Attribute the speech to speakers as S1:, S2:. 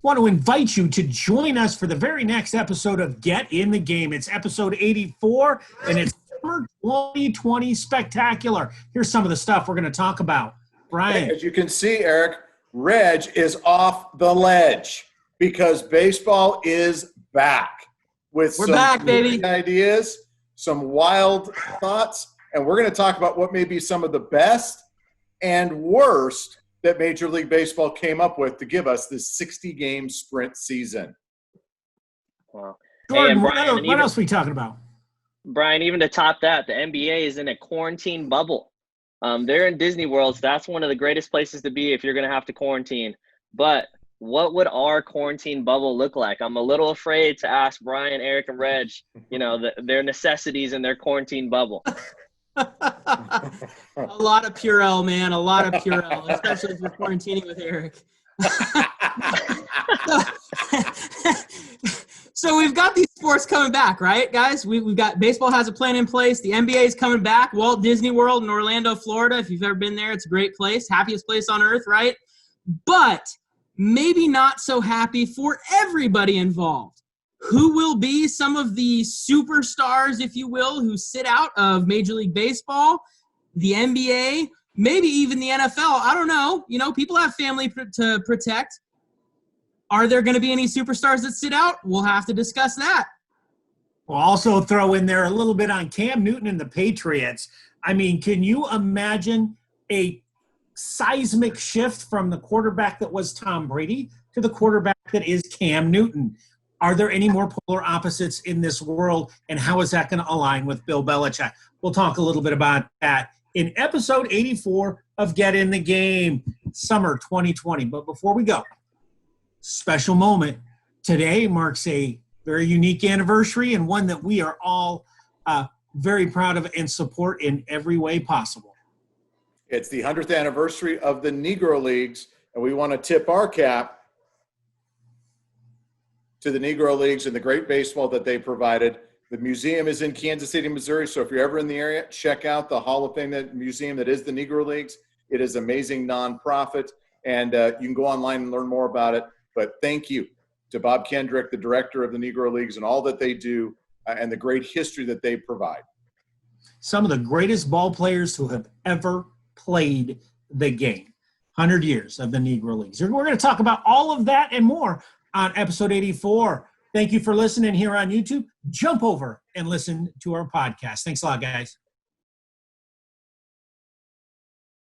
S1: want to invite you to join us for the very next episode of Get in the Game. It's episode 84, and it's Summer 2020 Spectacular. Here's some of the stuff we're going to talk about. Brian.
S2: As you can see, Eric, Reg is off the ledge because baseball is back with
S3: We're
S2: some
S3: back, baby.
S2: ideas, some wild thoughts, and we're going to talk about what may be some of the best and worst that Major League Baseball came up with to give us this 60-game sprint season.
S4: Wow.
S1: Jordan,
S4: Hey, Brian,
S1: what else are we talking about?
S4: Brian, even to top that, the NBA is in a quarantine bubble. They're in Disney World, so that's one of the greatest places to be if you're going to have to quarantine. But what would our quarantine bubble look like? I'm a little afraid to ask Brian, Eric, and Reg, their necessities in their quarantine bubble.
S3: A lot of Purell, man. A lot of Purell, especially if you're quarantining with Eric. So we've got these sports coming back, right, guys? We've got baseball has a plan in place. The NBA is coming back. Walt Disney World in Orlando, Florida. If you've ever been there, it's a great place. Happiest place on earth, right? But maybe not so happy for everybody involved. Who will be some of the superstars, if you will, who sit out of Major League Baseball, the NBA, maybe even the NFL? I don't know. People have family to protect. Are there going to be any superstars that sit out? We'll have to discuss that.
S1: We'll also throw in there a little bit on Cam Newton and the Patriots. I mean, can you imagine a seismic shift from the quarterback that was Tom Brady to the quarterback that is Cam Newton? Are there any more polar opposites in this world, and how is that going to align with Bill Belichick? We'll talk a little bit about that in episode 84 of Get in the Game, summer 2020. But before we go, special moment. Today marks a very unique anniversary and one that we are all very proud of and support in every way possible.
S2: It's the 100th anniversary of the Negro Leagues, and we want to tip our cap to the Negro Leagues and the great baseball that they provided. The museum is in Kansas City, Missouri, so if you're ever in the area, check out the Hall of Fame museum that is the Negro Leagues. It is amazing nonprofit, and you can go online and learn more about it. But thank you to Bob Kendrick, the director of the Negro Leagues, and all that they do and the great history that they provide.
S1: Some of the greatest ball players who have ever played the game. 100 years of the Negro Leagues. We're going to talk about all of that and more on episode 84. Thank you for listening here on YouTube. Jump over and listen to our podcast. Thanks a lot, guys.